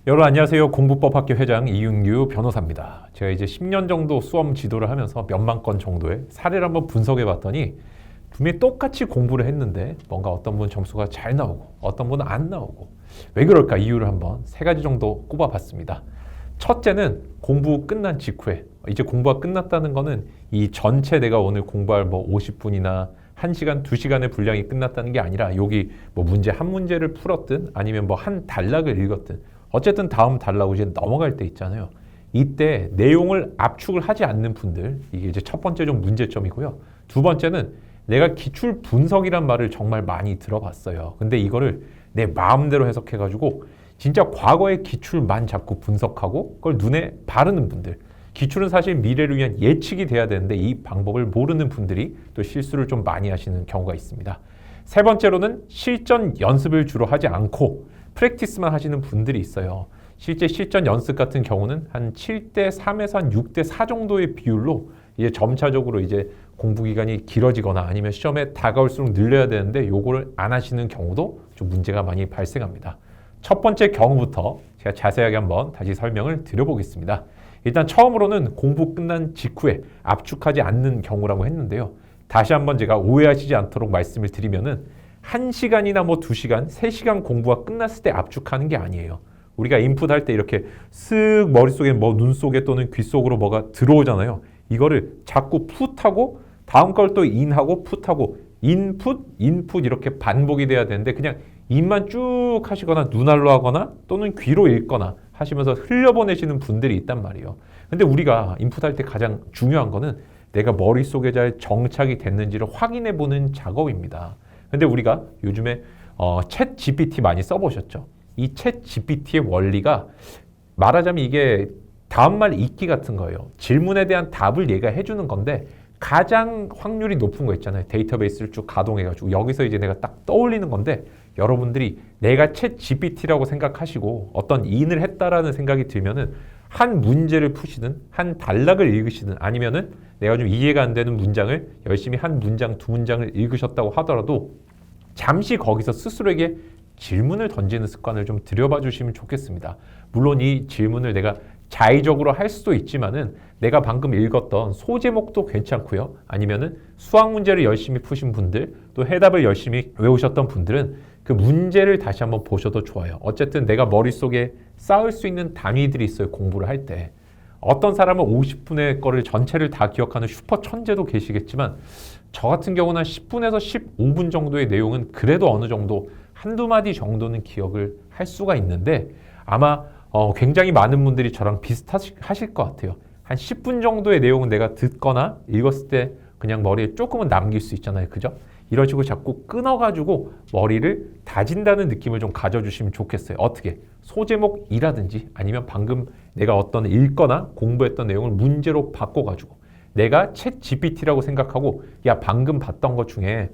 여러분 안녕하세요. 공부법학교 회장 이윤규 변호사입니다. 제가 이제 10년 정도 수험 지도를 하면서 몇만 건 정도의 사례를 한번 분석해 봤더니 분명히 똑같이 공부를 했는데 뭔가 어떤 분은 점수가 잘 나오고 어떤 분은 안 나오고 왜 그럴까 이유를 한번 세 가지 정도 꼽아 봤습니다. 첫째는 공부 끝난 직후에 이제 공부가 끝났다는 거는 이 전체 내가 오늘 공부할 50분이나 1시간, 2시간의 분량이 끝났다는 게 아니라 여기 문제 한 문제를 풀었든 아니면 한 단락을 읽었든 어쨌든 다음 단락으로 이제 넘어갈 때 있잖아요. 이때 내용을 압축을 하지 않는 분들, 이게 이제 첫 번째 좀 문제점이고요. 두 번째는 내가 기출 분석이란 말을 정말 많이 들어봤어요. 근데 이거를 내 마음대로 해석해가지고 진짜 과거의 기출만 자꾸 분석하고 그걸 눈에 바르는 분들. 기출은 사실 미래를 위한 예측이 돼야 되는데 이 방법을 모르는 분들이 또 실수를 좀 많이 하시는 경우가 있습니다. 세 번째로는 실전 연습을 주로 하지 않고 프랙티스만 하시는 분들이 있어요. 실제 실전 연습 같은 경우는 한 7대 3에서 한 6대 4 정도의 비율로 이제 점차적으로 이제 공부 기간이 길어지거나 아니면 시험에 다가올수록 늘려야 되는데 요거를 안 하시는 경우도 좀 문제가 많이 발생합니다. 첫 번째 경우부터 제가 자세하게 한번 다시 설명을 드려보겠습니다. 일단 처음으로는 공부 끝난 직후에 압축하지 않는 경우라고 했는데요. 다시 한번 제가 오해하시지 않도록 말씀을 드리면은 1시간이나 2시간, 3시간 공부가 끝났을 때 압축하는 게 아니에요. 우리가 인풋할 때 이렇게 쓱 머릿속에 눈 속에 또는 귀 속으로 뭐가 들어오잖아요. 이거를 자꾸 풋하고 다음 걸 또 인하고 풋하고 인풋 이렇게 반복이 돼야 되는데 그냥 입만 쭉 하시거나 눈알로 하거나 또는 귀로 읽거나 하시면서 흘려보내시는 분들이 있단 말이에요. 근데 우리가 인풋할 때 가장 중요한 거는 내가 머릿속에 잘 정착이 됐는지를 확인해 보는 작업입니다. 근데 우리가 요즘에 챗 GPT 많이 써보셨죠? 이 챗 GPT의 원리가 말하자면 이게 다음말 읽기 같은 거예요. 질문에 대한 답을 얘가 해주는 건데 가장 확률이 높은 거 있잖아요. 데이터베이스를 쭉 가동해가지고 여기서 이제 내가 딱 떠올리는 건데 여러분들이 내가 챗 GPT라고 생각하시고 어떤 인을 했다라는 생각이 들면은 한 문제를 푸시든 한 단락을 읽으시든 아니면은 내가 좀 이해가 안 되는 문장을 열심히 한 문장, 두 문장을 읽으셨다고 하더라도 잠시 거기서 스스로에게 질문을 던지는 습관을 좀 들여봐 주시면 좋겠습니다. 물론 이 질문을 내가 자의적으로 할 수도 있지만은 내가 방금 읽었던 소제목도 괜찮고요. 아니면은 수학 문제를 열심히 푸신 분들, 또 해답을 열심히 외우셨던 분들은 그 문제를 다시 한번 보셔도 좋아요. 어쨌든 내가 머릿속에 쌓을 수 있는 단위들이 있어요. 공부를 할 때. 어떤 사람은 50분의 거를 전체를 다 기억하는 슈퍼 천재도 계시겠지만 저 같은 경우는 10분에서 15분 정도의 내용은 그래도 어느 정도 한두 마디 정도는 기억을 할 수가 있는데 아마 굉장히 많은 분들이 저랑 비슷하실 것 같아요. 한 10분 정도의 내용은 내가 듣거나 읽었을 때 그냥 머리에 조금은 남길 수 있잖아요. 그죠? 이런 식으로 자꾸 끊어가지고 머리를 다진다는 느낌을 좀 가져주시면 좋겠어요. 어떻게? 소제목이라든지 아니면 방금 내가 어떤 읽거나 공부했던 내용을 문제로 바꿔가지고 내가 챗 GPT라고 생각하고 야 방금 봤던 것 중에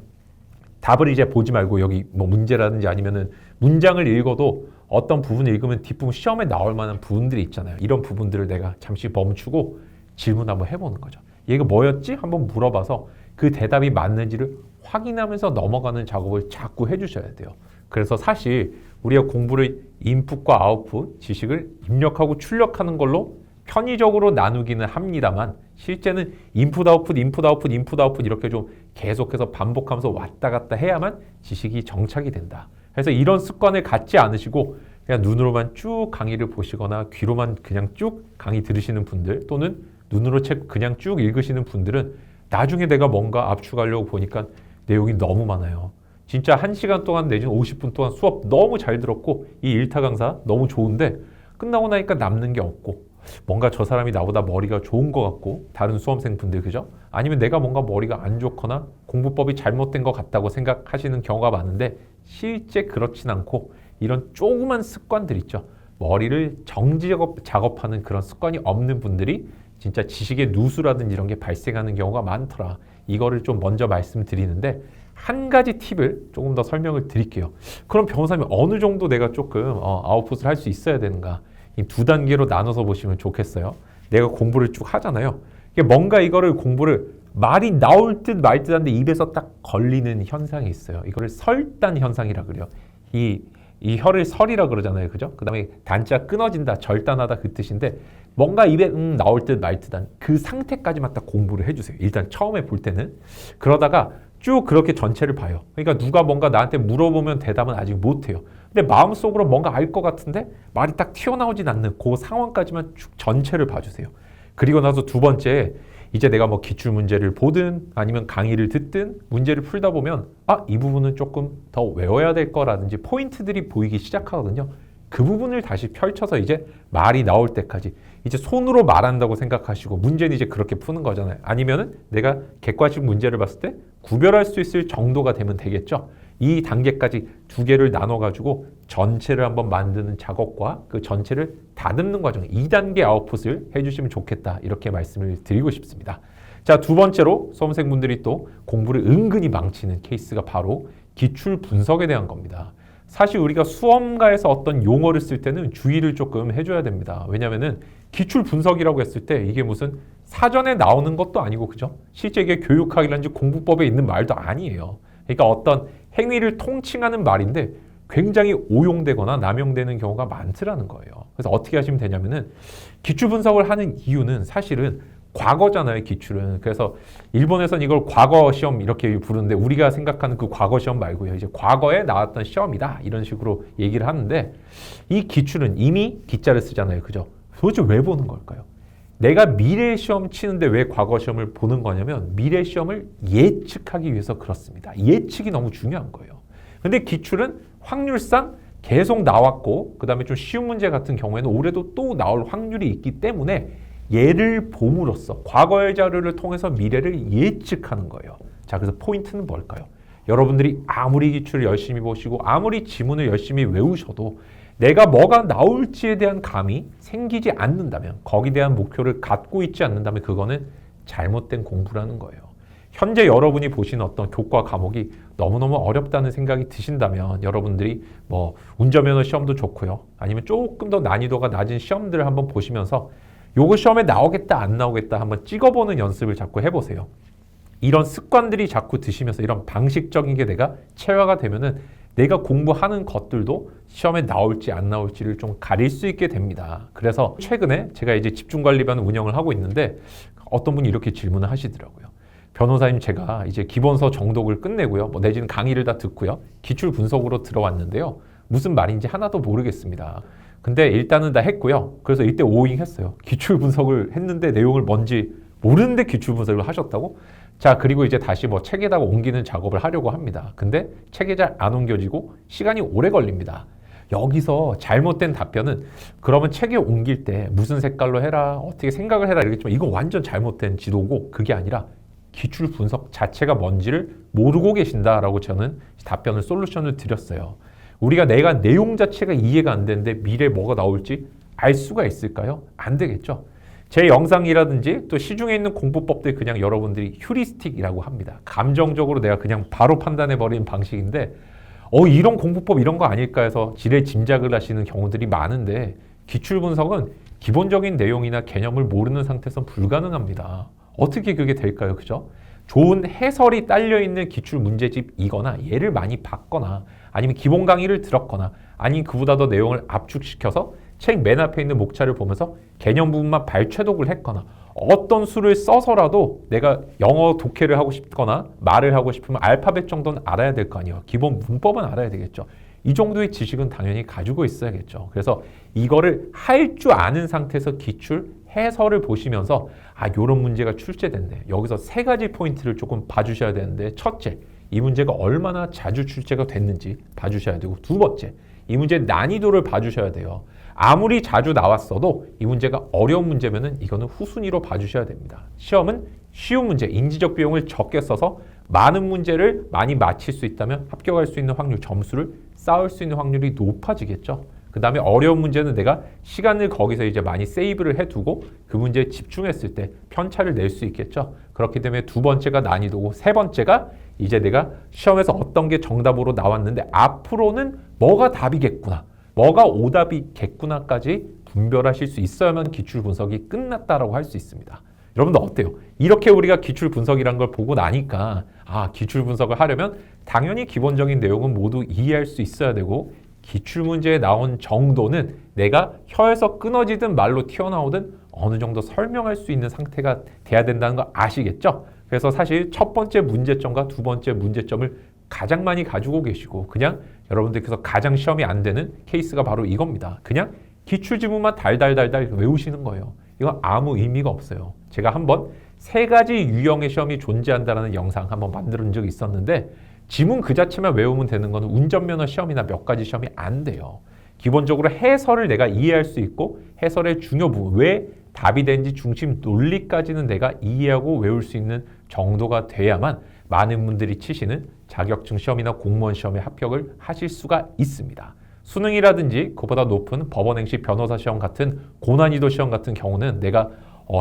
답을 이제 보지 말고 여기 문제라든지 아니면은 문장을 읽어도 어떤 부분을 읽으면 뒷부분 시험에 나올 만한 부분들이 있잖아요. 이런 부분들을 내가 잠시 멈추고 질문 한번 해보는 거죠. 얘가 뭐였지? 한번 물어봐서 그 대답이 맞는지를 확인하면서 넘어가는 작업을 자꾸 해주셔야 돼요. 그래서 사실 우리가 공부를 인풋과 아웃풋, 지식을 입력하고 출력하는 걸로 편의적으로 나누기는 합니다만 실제는 인풋 아웃풋 이렇게 좀 계속해서 반복하면서 왔다 갔다 해야만 지식이 정착이 된다. 그래서 이런 습관을 갖지 않으시고 그냥 눈으로만 쭉 강의를 보시거나 귀로만 그냥 쭉 강의 들으시는 분들 또는 눈으로 책 그냥 쭉 읽으시는 분들은 나중에 내가 뭔가 압축하려고 보니까 내용이 너무 많아요. 진짜 1시간 동안 내지는 50분 동안 수업 너무 잘 들었고 이 일타 강사 너무 좋은데 끝나고 나니까 남는 게 없고 뭔가 저 사람이 나보다 머리가 좋은 것 같고 다른 수험생 분들 그죠? 아니면 내가 뭔가 머리가 안 좋거나 공부법이 잘못된 것 같다고 생각하시는 경우가 많은데 실제 그렇진 않고 이런 조그만 습관들 있죠. 머리를 정지 작업하는 그런 습관이 없는 분들이 진짜 지식의 누수라든지 이런 게 발생하는 경우가 많더라. 이거를 좀 먼저 말씀드리는데 한 가지 팁을 조금 더 설명을 드릴게요. 그럼 변호사님 어느 정도 내가 조금 아웃풋을 할 수 있어야 되는가? 이 두 단계로 나눠서 보시면 좋겠어요. 내가 공부를 쭉 하잖아요. 이게 뭔가 이거를 공부를 말이 나올 듯 말 듯한데 입에서 딱 걸리는 현상이 있어요. 이거를 설단 현상이라 그래요. 이 이 혀를 설이라 그러잖아요. 그죠? 그 다음에 단자 끊어진다, 절단하다 그 뜻인데 뭔가 입에 나올 듯 말 듯한 그 상태까지만 딱 공부를 해주세요. 일단 처음에 볼 때는. 그러다가 쭉 그렇게 전체를 봐요. 그러니까 누가 뭔가 나한테 물어보면 대답은 아직 못해요. 근데 마음속으로 뭔가 알 것 같은데 말이 딱 튀어나오진 않는 그 상황까지만 쭉 전체를 봐주세요. 그리고 나서 두 번째, 이제 내가 뭐 기출 문제를 보든 아니면 강의를 듣든 문제를 풀다 보면 이 부분은 조금 더 외워야 될 거라든지 포인트들이 보이기 시작하거든요. 그 부분을 다시 펼쳐서 이제 말이 나올 때까지 이제 손으로 말한다고 생각하시고 문제는 이제 그렇게 푸는 거잖아요. 아니면은 내가 객관식 문제를 봤을 때 구별할 수 있을 정도가 되면 되겠죠. 이 단계까지 두 개를 나눠가지고 전체를 한번 만드는 작업과 그 전체를 다듬는 과정 2단계 아웃풋을 해주시면 좋겠다 이렇게 말씀을 드리고 싶습니다. 자, 두 번째로 수험생분들이 또 공부를 은근히 망치는 케이스가 바로 기출 분석에 대한 겁니다. 사실 우리가 수험가에서 어떤 용어를 쓸 때는 주의를 조금 해줘야 됩니다. 왜냐하면은 기출 분석이라고 했을 때 이게 무슨 사전에 나오는 것도 아니고 그죠? 실제 이게 교육학이라든지 공부법에 있는 말도 아니에요. 그러니까 어떤 행위를 통칭하는 말인데 굉장히 오용되거나 남용되는 경우가 많더라는 거예요. 그래서 어떻게 하시면 되냐면은 기출 분석을 하는 이유는 사실은 과거잖아요, 기출은. 그래서 일본에서는 이걸 과거 시험 이렇게 부르는데 우리가 생각하는 그 과거 시험 말고요. 이제 과거에 나왔던 시험이다. 이런 식으로 얘기를 하는데 이 기출은 이미 기자를 쓰잖아요. 그죠? 도대체 왜 보는 걸까요? 내가 미래 시험 치는데 왜 과거 시험을 보는 거냐면 미래 시험을 예측하기 위해서 그렇습니다. 예측이 너무 중요한 거예요. 근데 기출은 확률상 계속 나왔고 그 다음에 좀 쉬운 문제 같은 경우에는 올해도 또 나올 확률이 있기 때문에 얘를 봄으로써 과거의 자료를 통해서 미래를 예측하는 거예요. 자, 그래서 포인트는 뭘까요? 여러분들이 아무리 기출을 열심히 보시고 아무리 지문을 열심히 외우셔도 내가 뭐가 나올지에 대한 감이 생기지 않는다면 거기에 대한 목표를 갖고 있지 않는다면 그거는 잘못된 공부라는 거예요. 현재 여러분이 보시는 어떤 교과 과목이 너무너무 어렵다는 생각이 드신다면 여러분들이 뭐 운전면허 시험도 좋고요. 아니면 조금 더 난이도가 낮은 시험들을 한번 보시면서 요거 시험에 나오겠다 안 나오겠다 한번 찍어보는 연습을 자꾸 해보세요. 이런 습관들이 자꾸 드시면서 이런 방식적인 게 내가 체화가 되면은 내가 공부하는 것들도 시험에 나올지 안 나올지를 좀 가릴 수 있게 됩니다. 그래서 최근에 제가 이제 집중관리반 운영을 하고 있는데 어떤 분이 이렇게 질문을 하시더라고요. 변호사님, 제가 이제 기본서 정독을 끝내고요. 뭐 내지는 강의를 다 듣고요. 기출 분석으로 들어왔는데요. 무슨 말인지 하나도 모르겠습니다. 근데 일단은 다 했고요. 그래서 이때 오잉 했어요. 기출 분석을 했는데 내용을 뭔지 모르는데 기출 분석을 하셨다고? 자, 그리고 이제 다시 뭐 책에다가 옮기는 작업을 하려고 합니다. 근데 책에 잘 안 옮겨지고 시간이 오래 걸립니다. 여기서 잘못된 답변은 그러면 책에 옮길 때 무슨 색깔로 해라, 어떻게 생각을 해라 이러겠지만 이건 완전 잘못된 지도고 그게 아니라 기출 분석 자체가 뭔지를 모르고 계신다라고 저는 답변을 솔루션을 드렸어요. 우리가 내가 내용 자체가 이해가 안 되는데 미래에 뭐가 나올지 알 수가 있을까요? 안 되겠죠. 제 영상이라든지 또 시중에 있는 공부법들 그냥 여러분들이 휴리스틱이라고 합니다. 감정적으로 내가 그냥 바로 판단해버리는 방식인데 이런 공부법 이런 거 아닐까 해서 지레 짐작을 하시는 경우들이 많은데 기출 분석은 기본적인 내용이나 개념을 모르는 상태에서 불가능합니다. 어떻게 그게 될까요? 그죠? 좋은 해설이 딸려있는 기출 문제집이거나 얘를 많이 봤거나 아니면 기본 강의를 들었거나 아니면 그보다 더 내용을 압축시켜서 책 맨 앞에 있는 목차를 보면서 개념 부분만 발췌독을 했거나 어떤 수를 써서라도 내가 영어 독해를 하고 싶거나 말을 하고 싶으면 알파벳 정도는 알아야 될 거 아니에요. 기본 문법은 알아야 되겠죠. 이 정도의 지식은 당연히 가지고 있어야겠죠. 그래서 이거를 할 줄 아는 상태에서 기출 해설을 보시면서 요런 문제가 출제됐네. 여기서 세 가지 포인트를 조금 봐주셔야 되는데 첫째, 이 문제가 얼마나 자주 출제가 됐는지 봐주셔야 되고 두 번째, 이 문제의 난이도를 봐주셔야 돼요. 아무리 자주 나왔어도 이 문제가 어려운 문제면은 이거는 후순위로 봐주셔야 됩니다. 시험은 쉬운 문제, 인지적 비용을 적게 써서 많은 문제를 많이 맞힐 수 있다면 합격할 수 있는 확률, 점수를 쌓을 수 있는 확률이 높아지겠죠. 그 다음에 어려운 문제는 내가 시간을 거기서 이제 많이 세이브를 해두고 그 문제에 집중했을 때 편차를 낼 수 있겠죠. 그렇기 때문에 두 번째가 난이도고 세 번째가 이제 내가 시험에서 어떤 게 정답으로 나왔는데 앞으로는 뭐가 답이겠구나, 뭐가 오답이겠구나까지 분별하실 수 있어야만 기출 분석이 끝났다라고 할 수 있습니다. 여러분들 어때요? 이렇게 우리가 기출 분석이란 걸 보고 나니까 기출 분석을 하려면 당연히 기본적인 내용은 모두 이해할 수 있어야 되고 기출문제에 나온 정도는 내가 혀에서 끊어지든 말로 튀어나오든 어느 정도 설명할 수 있는 상태가 돼야 된다는 거 아시겠죠? 그래서 사실 첫 번째 문제점과 두 번째 문제점을 가장 많이 가지고 계시고 그냥 여러분들께서 가장 시험이 안 되는 케이스가 바로 이겁니다. 그냥 기출지문만 달달달달 외우시는 거예요. 이건 아무 의미가 없어요. 제가 한번 3가지 유형의 시험이 존재한다는 영상 한번 만든 적이 있었는데 지문 그 자체만 외우면 되는 거는 운전면허 시험이나 몇 가지 시험이 안 돼요. 기본적으로 해설을 내가 이해할 수 있고 해설의 중요 부분, 왜 답이 되는지 중심 논리까지는 내가 이해하고 외울 수 있는 정도가 돼야만 많은 분들이 치시는 자격증 시험이나 공무원 시험에 합격을 하실 수가 있습니다. 수능이라든지 그보다 높은 법원행시 변호사 시험 같은 고난이도 시험 같은 경우는 내가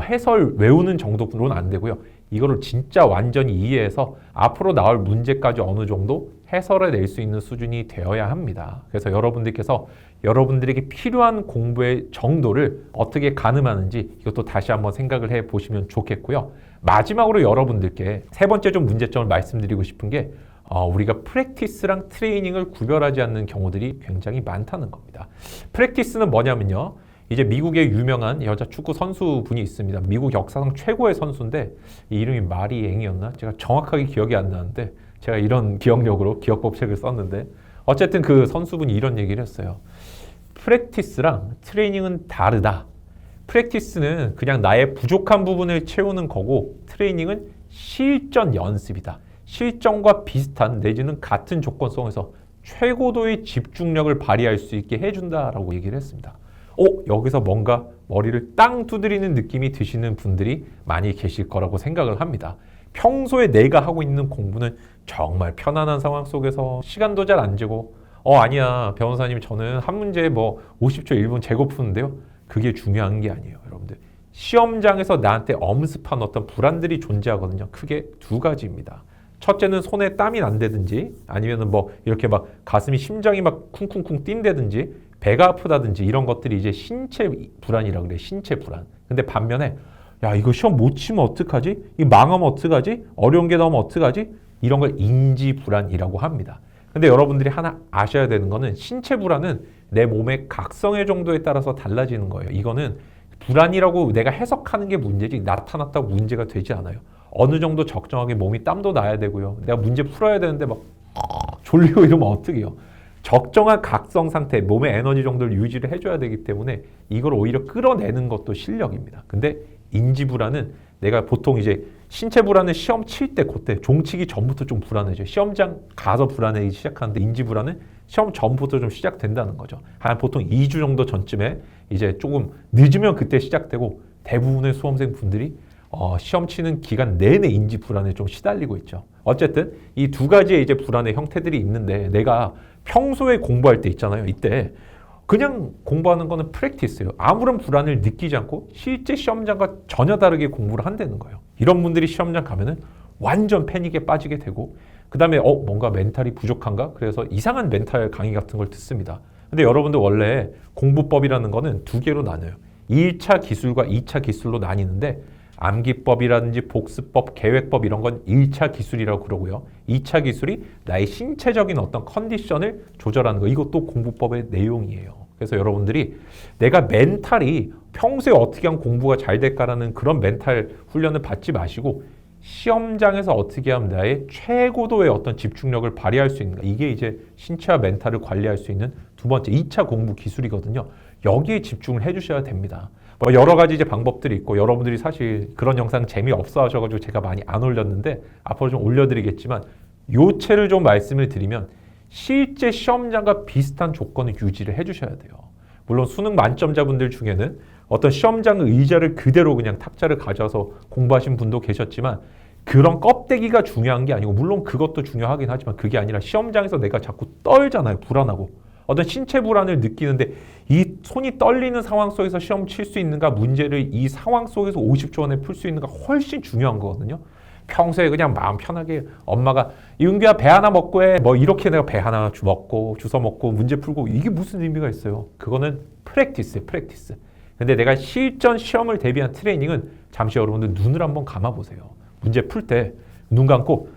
해설 외우는 정도로는 안 되고요. 이거를 진짜 완전히 이해해서 앞으로 나올 문제까지 어느 정도 해설해 낼 수 있는 수준이 되어야 합니다. 그래서 여러분들께서 여러분들에게 필요한 공부의 정도를 어떻게 가늠하는지 이것도 다시 한번 생각을 해 보시면 좋겠고요. 마지막으로 여러분들께 3번째 좀 문제점을 말씀드리고 싶은 게 우리가 프랙티스랑 트레이닝을 구별하지 않는 경우들이 굉장히 많다는 겁니다. 프랙티스는 뭐냐면요. 이제 미국의 유명한 여자 축구 선수분이 있습니다. 미국 역사상 최고의 선수인데 이 이름이 마리 앵이었나? 제가 정확하게 기억이 안 나는데 제가 이런 기억력으로 기억법책을 썼는데 어쨌든 그 선수분이 이런 얘기를 했어요. 프랙티스랑 트레이닝은 다르다. 프랙티스는 그냥 나의 부족한 부분을 채우는 거고 트레이닝은 실전 연습이다. 실전과 비슷한 내지는 같은 조건 속에서 최고도의 집중력을 발휘할 수 있게 해준다라고 얘기를 했습니다. 여기서 뭔가 머리를 땅 두드리는 느낌이 드시는 분들이 많이 계실 거라고 생각을 합니다. 평소에 내가 하고 있는 공부는 정말 편안한 상황 속에서 시간도 잘 안 재고 아니야 변호사님 저는 한 문제에 50초 1분 재고 푸는데요. 그게 중요한 게 아니에요. 여러분들 시험장에서 나한테 엄습한 어떤 불안들이 존재하거든요. 크게 2가지입니다. 첫째는 손에 땀이 난다든지 아니면 이렇게 가슴이 심장이 쿵쿵쿵 뛴다든지 배가 아프다든지 이런 것들이 이제 신체 불안이라고 그래요. 신체 불안. 근데 반면에 야 이거 시험 못 치면 어떡하지? 이거 망하면 어떡하지? 어려운 게 나오면 어떡하지? 이런 걸 인지 불안이라고 합니다. 근데 여러분들이 하나 아셔야 되는 거는 신체 불안은 내 몸의 각성의 정도에 따라서 달라지는 거예요. 이거는 불안이라고 내가 해석하는 게 문제지 나타났다고 문제가 되지 않아요. 어느 정도 적정하게 몸이 땀도 나야 되고요. 내가 문제 풀어야 되는데 졸리고 이러면 어떡해요? 적정한 각성 상태, 몸의 에너지 정도를 유지를 해줘야 되기 때문에 이걸 오히려 끌어내는 것도 실력입니다. 근데 인지불안은 내가 보통 이제 신체 불안은 시험 칠 때 그때 종치기 전부터 좀 불안해져요. 시험장 가서 불안해지기 시작하는데 인지불안은 시험 전부터 좀 시작된다는 거죠. 한 보통 2주 정도 전쯤에 이제 조금 늦으면 그때 시작되고 대부분의 수험생 분들이 시험 치는 기간 내내 인지 불안에 좀 시달리고 있죠. 어쨌든 이 2가지의 이제 불안의 형태들이 있는데 내가 평소에 공부할 때 있잖아요. 이때 그냥 공부하는 거는 프랙티스예요. 아무런 불안을 느끼지 않고 실제 시험장과 전혀 다르게 공부를 한다는 거예요. 이런 분들이 시험장 가면은 완전 패닉에 빠지게 되고 그 다음에 뭔가 멘탈이 부족한가? 그래서 이상한 멘탈 강의 같은 걸 듣습니다. 근데 여러분들 원래 공부법이라는 거는 2개로 나눠요. 1차 기술과 2차 기술로 나뉘는데 암기법이라든지 복습법, 계획법 이런 건 1차 기술이라고 그러고요. 2차 기술이 나의 신체적인 어떤 컨디션을 조절하는 거. 이것도 공부법의 내용이에요. 그래서 여러분들이 내가 멘탈이 평소에 어떻게 하면 공부가 잘 될까라는 그런 멘탈 훈련을 받지 마시고 시험장에서 어떻게 하면 나의 최고도의 어떤 집중력을 발휘할 수 있는가. 이게 이제 신체와 멘탈을 관리할 수 있는 2번째 2차 공부 기술이거든요. 여기에 집중을 해주셔야 됩니다. 여러 가지 이제 방법들이 있고 여러분들이 사실 그런 영상 재미없어 하셔가지고 제가 많이 안 올렸는데 앞으로 좀 올려드리겠지만 요체를 좀 말씀을 드리면 실제 시험장과 비슷한 조건을 유지를 해주셔야 돼요. 물론 수능 만점자분들 중에는 어떤 시험장 의자를 그대로 그냥 탁자를 가져와서 공부하신 분도 계셨지만 그런 껍데기가 중요한 게 아니고 물론 그것도 중요하긴 하지만 그게 아니라 시험장에서 내가 자꾸 떨잖아요. 불안하고. 어떤 신체 불안을 느끼는데 이 손이 떨리는 상황 속에서 시험 칠 수 있는가 문제를 이 상황 속에서 50초 안에 풀 수 있는가 훨씬 중요한 거거든요. 평소에 그냥 마음 편하게 엄마가 이은규야 배 하나 먹고 해 이렇게 내가 배 하나 먹고 주워 먹고 문제 풀고 이게 무슨 의미가 있어요. 그거는 프랙티스예요. 프랙티스. 근데 내가 실전 시험을 대비한 트레이닝은 잠시 여러분들 눈을 한번 감아보세요. 문제 풀 때 눈 감고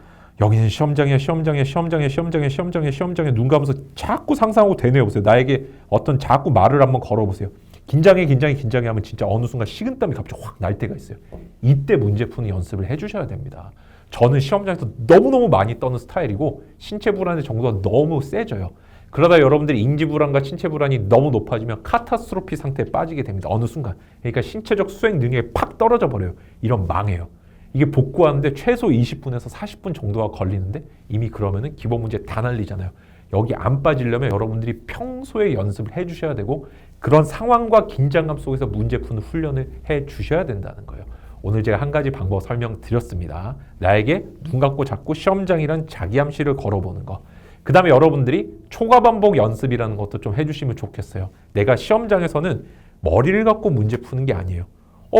여기는 시험장이야, 시험장이야, 시험장이야, 시험장이야, 시험장이야, 시험장이야. 눈 감아서 자꾸 상상하고 되뇌어보세요. 나에게 어떤 자꾸 말을 한번 걸어보세요. 긴장해, 긴장해, 긴장해 하면 진짜 어느 순간 식은땀이 갑자기 확 날 때가 있어요. 이때 문제 푸는 연습을 해주셔야 됩니다. 저는 시험장에서 너무너무 많이 떠는 스타일이고 신체 불안의 정도가 너무 세져요. 그러다 여러분들이 인지 불안과 신체 불안이 너무 높아지면 카타스트로피 상태에 빠지게 됩니다. 어느 순간. 그러니까 신체적 수행 능력이 팍 떨어져 버려요. 이런 망해요. 이게 복구하는데 최소 20분에서 40분 정도가 걸리는데 이미 그러면은 기본 문제 다 날리잖아요. 여기 안 빠지려면 여러분들이 평소에 연습을 해 주셔야 되고 그런 상황과 긴장감 속에서 문제 푸는 훈련을 해 주셔야 된다는 거예요. 오늘 제가 한 가지 방법 설명드렸습니다. 나에게 눈 감고 자꾸 시험장이란 자기암시를 걸어보는 거. 그 다음에 여러분들이 초과 반복 연습이라는 것도 좀 해주시면 좋겠어요. 내가 시험장에서는 머리를 갖고 문제 푸는 게 아니에요.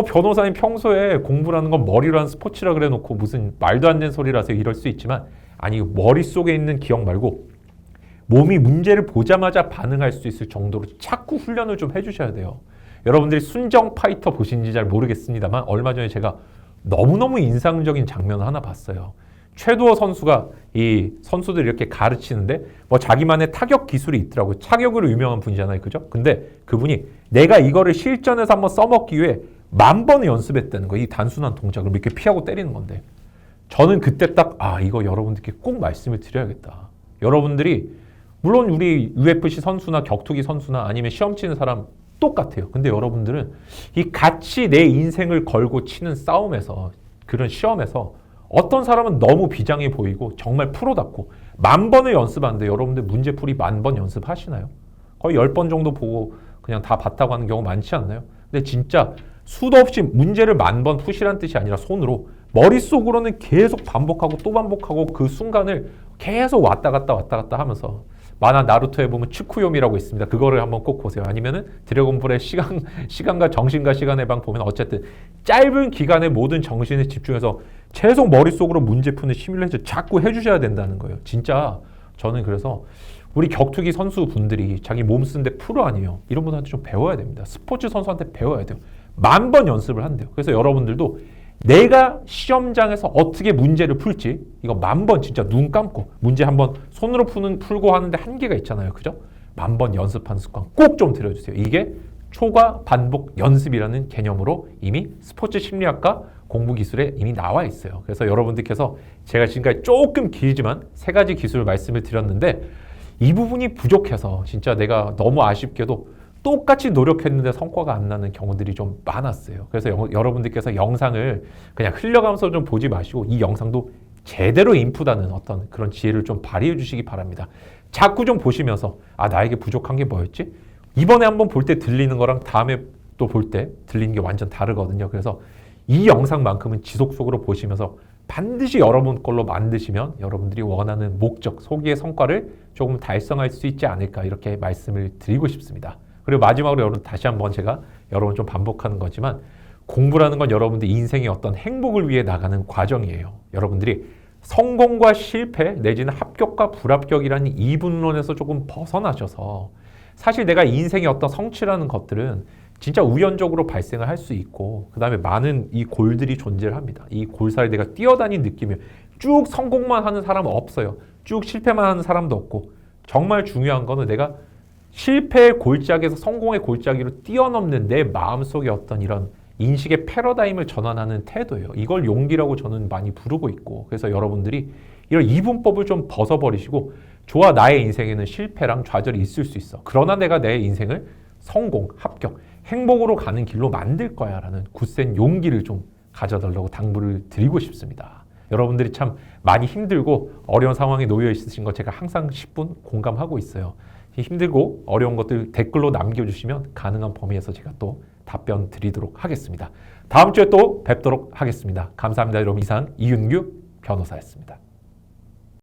변호사님 평소에 공부라는 건 머리로 하는 스포츠라 그래 놓고 무슨 말도 안 되는 소리라서 이럴 수 있지만 아니 머릿속에 있는 기억 말고 몸이 문제를 보자마자 반응할 수 있을 정도로 자꾸 훈련을 좀 해주셔야 돼요. 여러분들이 순정 파이터 보신지 잘 모르겠습니다만 얼마 전에 제가 너무너무 인상적인 장면을 하나 봤어요. 최두호 선수가 이 선수들 이렇게 가르치는데 뭐 자기만의 타격 기술이 있더라고요. 타격으로 유명한 분이잖아요. 그죠? 근데 그분이 내가 이거를 실전에서 한번 써먹기 위해 10,000번을 연습했다는 거예요. 이 단순한 동작을 이렇게 피하고 때리는 건데 저는 그때 딱 이거 여러분들께 꼭 말씀을 드려야겠다. 여러분들이 물론 우리 UFC 선수나 격투기 선수나 아니면 시험 치는 사람 똑같아요. 근데 여러분들은 이 같이 내 인생을 걸고 치는 싸움에서 그런 시험에서 어떤 사람은 너무 비장해 보이고 정말 프로답고 10,000번을 연습하는데 여러분들 문제풀이 10,000번 연습하시나요? 거의 10번 정도 보고 그냥 다 봤다고 하는 경우 많지 않나요? 근데 진짜 수도 없이 문제를 10,000번 푸시란 뜻이 아니라 손으로 머릿속으로는 계속 반복하고 또 반복하고 그 순간을 계속 왔다 갔다 하면서 만화 나루토에 보면 츠쿠요미라고 있습니다. 그거를 한번 꼭 보세요. 아니면은 드래곤볼의 시간과 정신과 시간의 방 보면 어쨌든 짧은 기간에 모든 정신을 집중해서 계속 머릿속으로 문제 푸는 시뮬레이션 자꾸 해주셔야 된다는 거예요. 진짜 저는 그래서 우리 격투기 선수분들이 자기 몸 쓰는데 프로 아니에요. 이런 분한테 좀 배워야 됩니다. 스포츠 선수한테 배워야 돼요. 10,000번 연습을 한대요. 그래서 여러분들도 내가 시험장에서 어떻게 문제를 풀지 이거 10,000번 진짜 눈 감고 문제 한번 손으로 풀고 하는데 한계가 있잖아요. 그죠? 10,000번 연습하는 습관 꼭 좀 들여주세요. 이게 초과 반복 연습이라는 개념으로 이미 스포츠 심리학과 공부 기술에 이미 나와 있어요. 그래서 여러분들께서 제가 지금까지 조금 길지만 3가지 기술을 말씀을 드렸는데 이 부분이 부족해서 진짜 내가 너무 아쉽게도 똑같이 노력했는데 성과가 안 나는 경우들이 좀 많았어요. 그래서 여러분들께서 영상을 그냥 흘려가면서 좀 보지 마시고 이 영상도 제대로 인풋하는 어떤 그런 지혜를 좀 발휘해 주시기 바랍니다. 자꾸 좀 보시면서 나에게 부족한 게 뭐였지? 이번에 한번 볼 때 들리는 거랑 다음에 또 볼 때 들리는 게 완전 다르거든요. 그래서 이 영상만큼은 지속적으로 보시면서 반드시 여러분 걸로 만드시면 여러분들이 원하는 목적, 소기의 성과를 조금 달성할 수 있지 않을까 이렇게 말씀을 드리고 싶습니다. 그리고 마지막으로 여러분 다시 한번 제가 여러분 좀 반복하는 거지만 공부라는 건 여러분들 인생의 어떤 행복을 위해 나가는 과정이에요. 여러분들이 성공과 실패 내지는 합격과 불합격이라는 이분론에서 조금 벗어나셔서 사실 내가 인생의 어떤 성취라는 것들은 진짜 우연적으로 발생을 할 수 있고 그 다음에 많은 이 골들이 존재를 합니다. 이 골사를 내가 뛰어다닌 느낌이에요. 쭉 성공만 하는 사람은 없어요. 쭉 실패만 하는 사람도 없고 정말 중요한 거는 내가 실패의 골짜기에서 성공의 골짜기로 뛰어넘는 내 마음속의 어떤 이런 인식의 패러다임을 전환하는 태도예요. 이걸 용기라고 저는 많이 부르고 있고 그래서 여러분들이 이런 이분법을 좀 벗어버리시고 좋아 나의 인생에는 실패랑 좌절이 있을 수 있어. 그러나 내가 내 인생을 성공, 합격, 행복으로 가는 길로 만들 거야 라는 굳센 용기를 좀 가져달라고 당부를 드리고 싶습니다. 여러분들이 참 많이 힘들고 어려운 상황에 놓여 있으신 거 제가 항상 10분 공감하고 있어요. 힘들고 어려운 것들 댓글로 남겨주시면 가능한 범위에서 제가 또 답변 드리도록 하겠습니다. 다음 주에 또 뵙도록 하겠습니다. 감사합니다. 여러분 이상 이윤규 변호사였습니다.